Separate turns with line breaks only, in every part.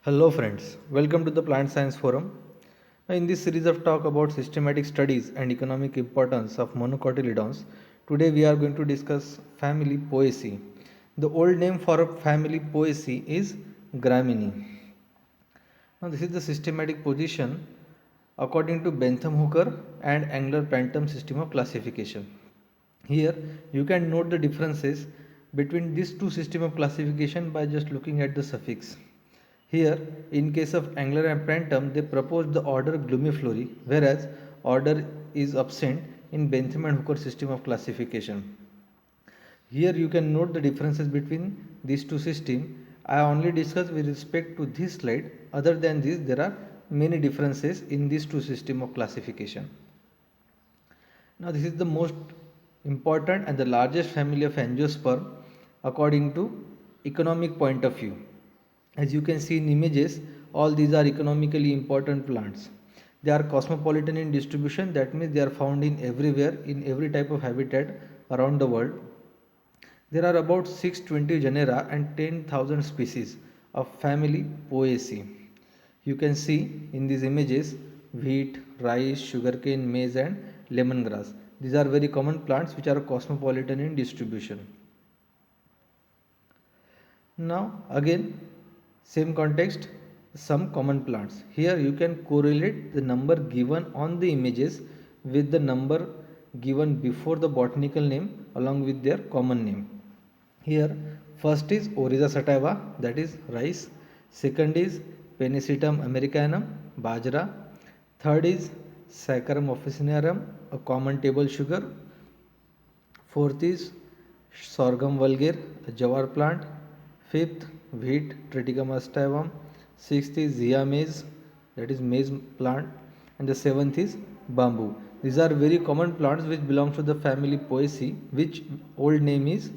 Hello friends, welcome to the Plant Science Forum. In this series of talk about systematic studies and economic importance of monocotyledons, today we are going to discuss family Poaceae. The old name for a family Poaceae is Gramineae. Now this is the systematic position according to Bentham Hooker and Angler Phantom system of classification. Here you can note the differences between these two systems of classification by just looking at the suffix. Here, in case of Angler and Phantom, they propose the order Glumiflori, whereas order is absent in Bentham and Hooker system of classification. Here you can note the differences between these two systems. I only discuss with respect to this slide. Other than this, there are many differences in these two systems of classification. Now this is the most important and the largest family of angiosperm according to economic point of view. As you can see in images, all these are economically important plants. They are cosmopolitan in distribution, that means they are found in everywhere, in every type of habitat around the world. There are about 620 genera and 10,000 species of family Poaceae. You can see in these images wheat, rice, sugarcane, maize and lemongrass. These are very common plants which are cosmopolitan in distribution. Now again, same context, some common plants. Here you can correlate the number given on the images with the number given before the botanical name along with their common name. Here first is Oryza sativa, that is rice. Second is Pennisetum americanum, bajra. Third is Saccharum officinarum, a common table sugar. Fourth is Sorghum vulgare, a jawar plant. Fifth, wheat, Triticum aestivum. Sixth is Zea maize, that is maize plant. And the seventh is bamboo. These are very common plants which belongs to the family Poaceae, which old name is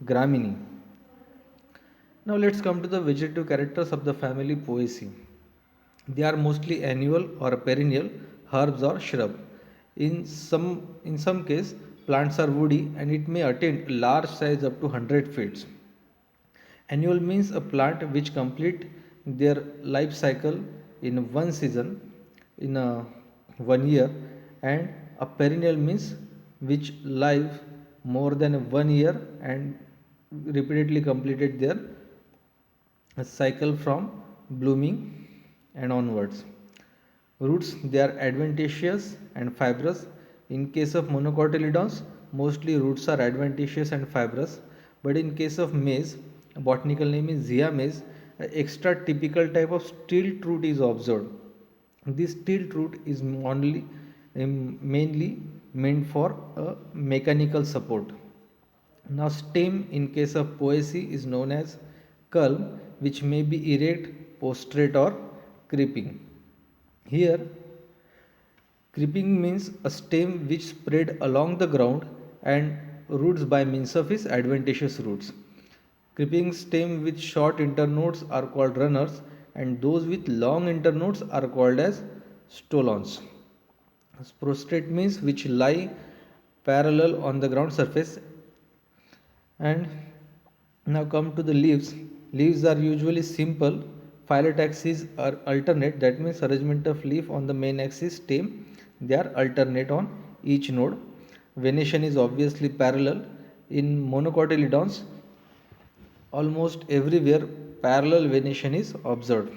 Gramineae. Now let's come to the vegetative characters of the family Poaceae. They are mostly annual or perennial herbs or shrub. In some case, plants are woody and it may attain large size up to 100 feet. Annual means a plant which complete their life cycle in one season, in a 1 year, and a perennial means which live more than 1 year and repeatedly completed their cycle from blooming and onwards. Roots, they are adventitious and fibrous. In case of monocotyledons, mostly roots are adventitious and fibrous. But in case of maize, botanical name is Zea maize, an extra typical type of stilt root is observed. This stilt root is mainly meant for a mechanical support. Now stem in case of Poaceae is known as culm, which may be erect, prostrate or creeping. Here creeping means a stem which spread along the ground and roots by means of its adventitious roots. Creeping stem with short internodes are called runners and those with long internodes are called as stolons. Prostrate means which lie parallel on the ground surface. And now come to the leaves. Leaves are usually simple. Phylet axis are alternate, that means arrangement of leaf on the main axis stem. They are alternate on each node. Venation is obviously parallel. In monocotyledons, almost everywhere parallel venation is observed.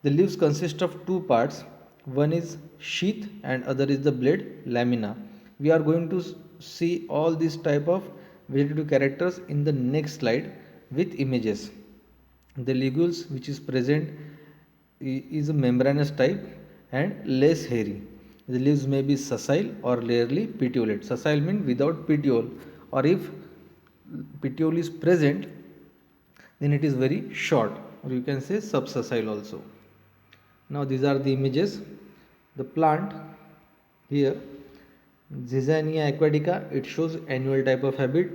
The leaves consist of two parts. One is sheath and other is the blade lamina. We are going to see all these type of vegetative characters in the next slide with images. The ligules which is present is a membranous type and less hairy. The leaves may be sessile or rarely petiolate. Sessile means without petiole, or if petiole is present then it is very short, or you can say subsessile also. Now these are the images. The plant here, Zizania aquatica, it shows annual type of habit.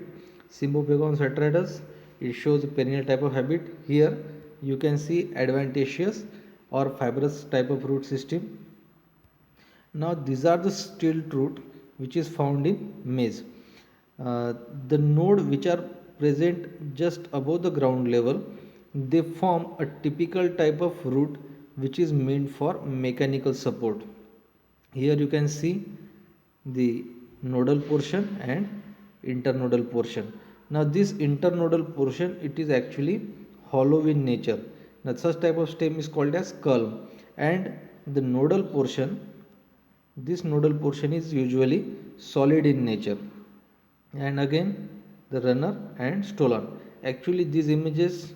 Symbopogon saturatus, it shows perennial type of habit. Here you can see adventitious or fibrous type of root system. Now these are the stilt root which is found in maize. The node which are present just above the ground level, they form a typical type of root which is meant for mechanical support. Here you can see the nodal portion and internodal portion. Now this internodal portion, it is actually hollow in nature. Now such type of stem is called as culm, and the nodal portion, this nodal portion is usually solid in nature. And again the runner and stolon, actually these images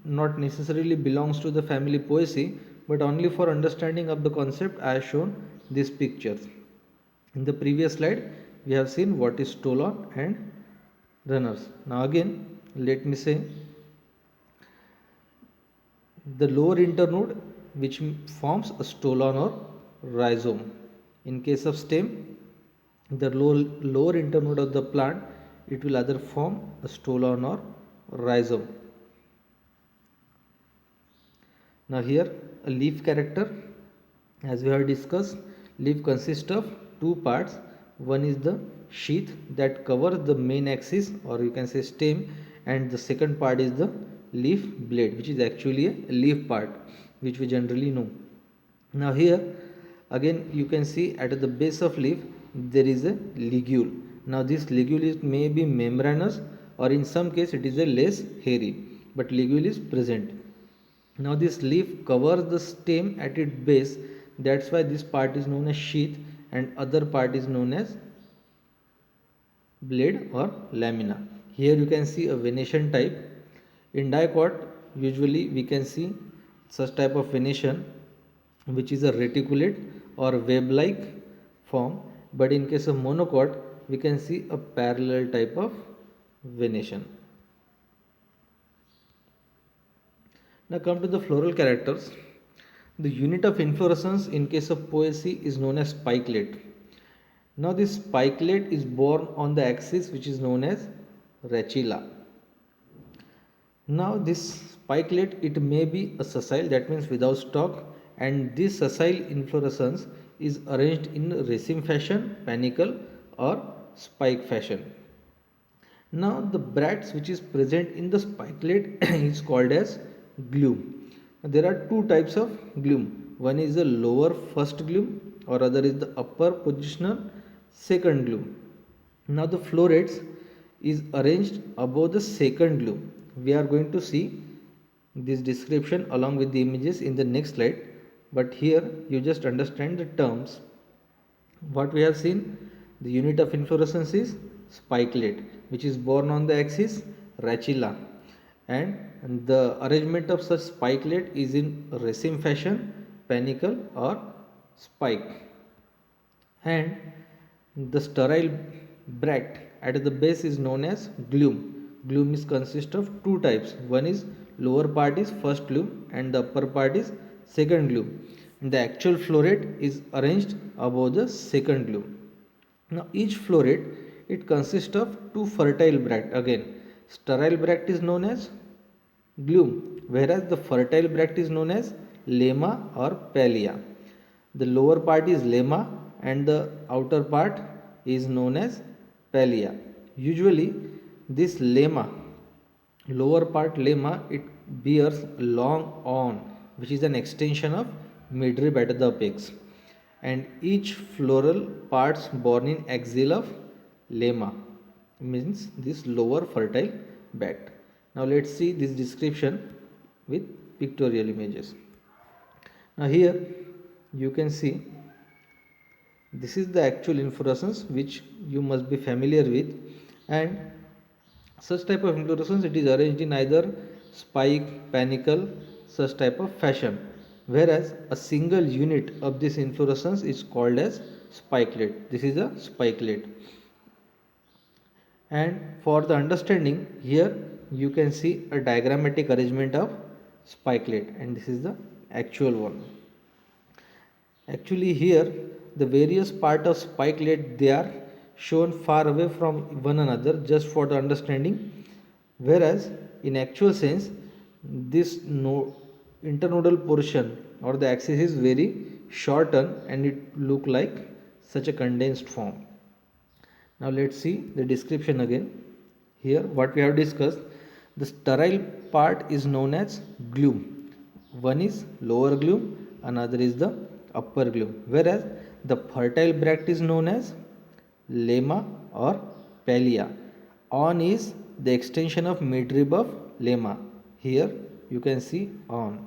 not necessarily belongs to the family Poaceae, but only for understanding of the concept I have shown these pictures. In the previous slide we have seen what is stolon and runners. Now again let me say the lower internode which forms a stolon or rhizome. In case of stem, the lower internode of the plant, it will either form a stolon or rhizome. Now here a leaf character, as we have discussed, leaf consists of two parts. One is the sheath that covers the main axis, or you can say stem, and the second part is the leaf blade, which is actually a leaf part which we generally know. Now here again you can see at the base of leaf there is a ligule. Now this ligule is may be membranous, or in some case it is a less hairy, but ligule is present. Now this leaf covers the stem at its base, that's why this part is known as sheath and other part is known as blade or lamina. Here you can see a venation type. In dicot usually we can see such type of venation which is a reticulate or web like form, but in case of monocot we can see a parallel type of venation. Now come to the floral characters. The unit of inflorescence in case of Poaceae is known as spikelet. Now this spikelet is borne on the axis which is known as rachilla. Now this spikelet, it may be a sessile, that means without stalk, and this sessile inflorescence is arranged in raceme fashion, panicle or spike fashion. Now the bracts which is present in the spikelet is called as glume. There are two types of glume. One is the lower first glume, or other is the upper positional second glume. Now the florets is arranged above the second glume. We are going to see this description along with the images in the next slide, but here you just understand the terms. What we have seen, the unit of inflorescence is spikelet, which is borne on the axis rachilla, and the arrangement of such spikelet is in raceme fashion, panicle or spike. And the sterile bract at the base is known as glume. Glume is consist of two types. One is lower part is first glume and the upper part is second glume. And the actual floret is arranged above the second glume. Now each floret, it consists of two fertile bract. Again, sterile bract is known as glume, whereas the fertile bract is known as lemma or palea. The lower part is lemma and the outer part is known as palea. Usually this lemma, lower part lemma, it bears long awn, which is an extension of midrib at the apex, and each floral parts borne in axil of lemma, means this lower fertile bract. Now let's see this description with pictorial images. Now here you can see this is the actual inflorescence which you must be familiar with, and such type of inflorescence, it is arranged in either spike, panicle, such type of fashion, whereas a single unit of this inflorescence is called as spikelet. This is a spikelet. And for the understanding, here you can see a diagrammatic arrangement of spikelet, and this is the actual one. Actually here the various part of spikelet, they are shown far away from one another just for the understanding, whereas in actual sense this internodal portion or the axis is very shortened and it look like such a condensed form. Now let's see the description again. Here what we have discussed, The sterile part is known as glume. One is lower glume, another is the upper glume. Whereas the fertile bract is known as lemma or palea. On is the extension of midrib of lemma. Here you can see on.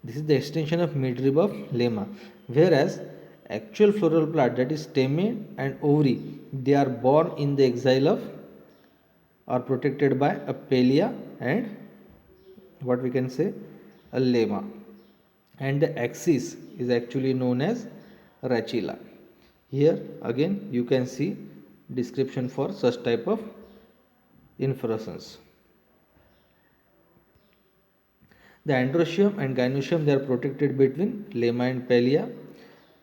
This is the extension of midrib of lemma. Whereas actual floral part, that is stamen and ovary, they are born in the exile of, are protected by a palea and what we can say, a lemma, and the axis is actually known as rachilla. Here again you can see description for such type of inflorescence. The androecium and gynoecium, they are protected between lemma and palea.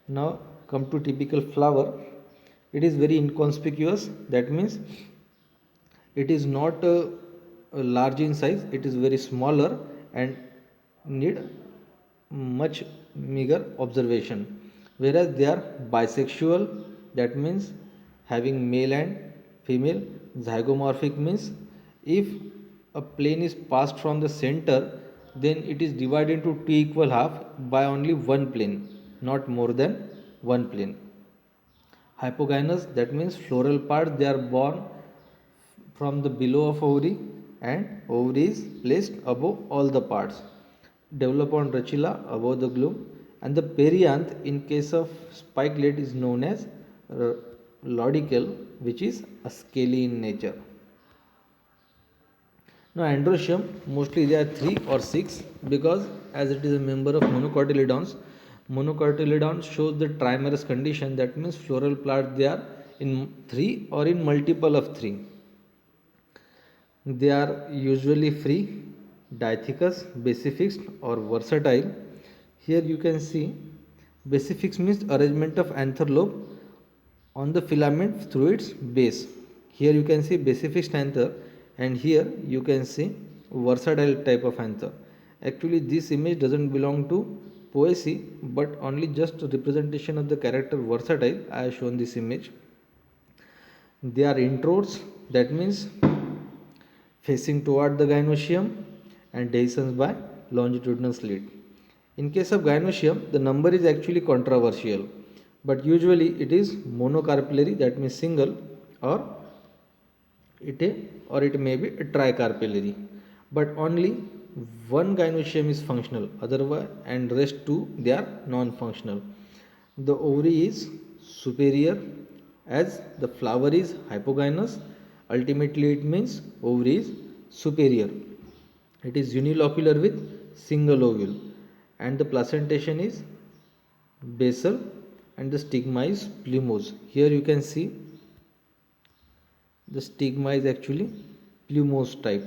Now come to typical flower. It is very inconspicuous, that means it is not large in size, it is very smaller and need much meager observation. Whereas they are bisexual, that means having male and female. Zygomorphic means if a plane is passed from the center, then it is divided into two equal half by only one plane, not more than one plane. Hypogynous, that means floral parts, they are born from the below of ovary and ovary is placed above all the parts. Develop on rachilla above the glume, and the perianth in case of spikelet is known as laudicle, which is a scaly in nature. Now androecium, mostly they are 3 or 6 because as it is a member of monocotyledons. Monocotyledon shows the trimerous condition, that means floral plants they are in 3 or in multiple of 3. They are usually free, diathecous, basifixed or versatile. Here you can see basifix means arrangement of anther lobe on the filament through its base. Here you can see basifixed anther, and here you can see versatile type of anther. Actually this image doesn't belong to poesy, but only just representation of the character versatile. I have shown this image. They are introdes, that means facing toward the gynoecium, and dehiscence by longitudinal slit. In case of gynoecium, the number is actually controversial, but usually it is monocarpellary, that means single, or it may be a tricarpellary, but only one gynoecium is functional, otherwise and rest two they are non-functional. The ovary is superior as the flower is hypogynous. Ultimately it means ovary is superior. It is unilocular with single ovule, and the placentation is basal, and the stigma is plumose. Here you can see the stigma is actually plumose type.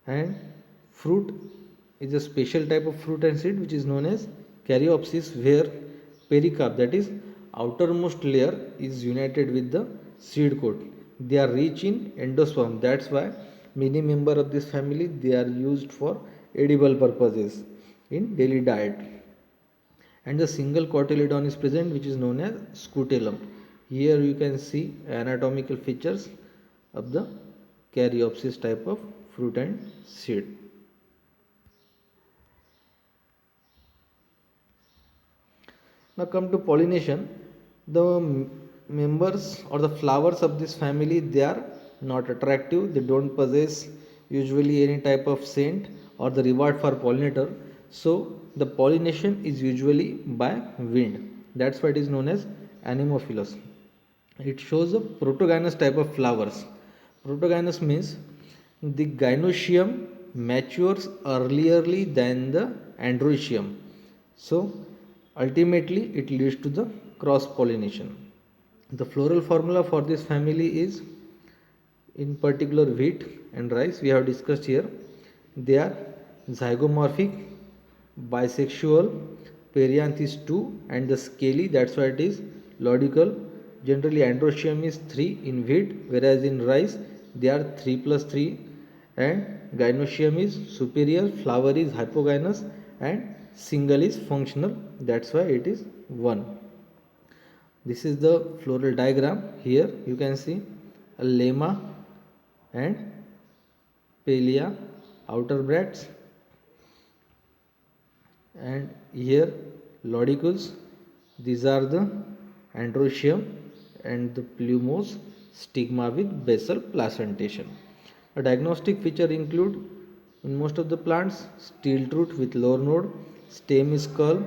And fruit is a special type of fruit and seed which is known as caryopsis, where pericarp, that is outermost layer, is united with the seed coat. They are rich in endosperm, that's why many members of this family they are used for edible purposes in daily diet. And the single cotyledon is present, which is known as scutellum. Here you can see anatomical features of the caryopsis type of fruit and seed. Now come to pollination. The members or the flowers of this family they are not attractive. They don't possess usually any type of scent or the reward for pollinator. So the pollination is usually by wind. That's why it is known as anemophilous. It shows a protogynous type of flowers. Protogynous means the gynoecium matures earlierly than the androecium. So ultimately it leads to the cross pollination. The floral formula for this family is in particular wheat and rice we have discussed here. They are zygomorphic, bisexual, perianth is 2 and the scaly, that's why it is laudicle. Generally androecium is 3 in wheat, whereas in rice they are 3 plus 3, and gynoecium is superior, flower is hypogynous, and single is functional, that's why it is 1. This is the floral diagram. Here you can see lemma and Pelea outer bracts, and here Laudicules. These are the androecium and the plumose stigma with basal placentation. A diagnostic feature include in most of the plants steel root with lower node, stem is curved,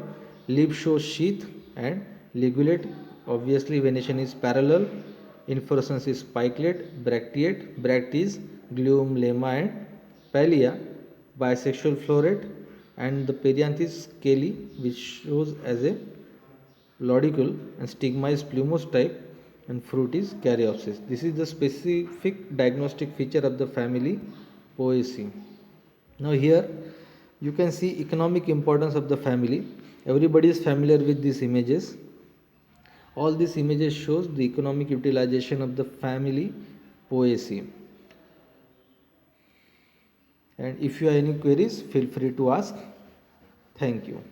leaf shows sheath and ligulate. Obviously venation is parallel, inflorescence is spikelet, bracteate, bractees, glume, lemma and palea, bisexual floret, and the perianth is scaly which shows as a laudicule, and stigma is plumose type, and fruit is caryopsis. This is the specific diagnostic feature of the family Poaceae. Now here you can see economic importance of the family. Everybody is familiar with these images. All these images shows the economic utilization of the family Poaceae. And if you have any queries, feel free to ask. Thank you.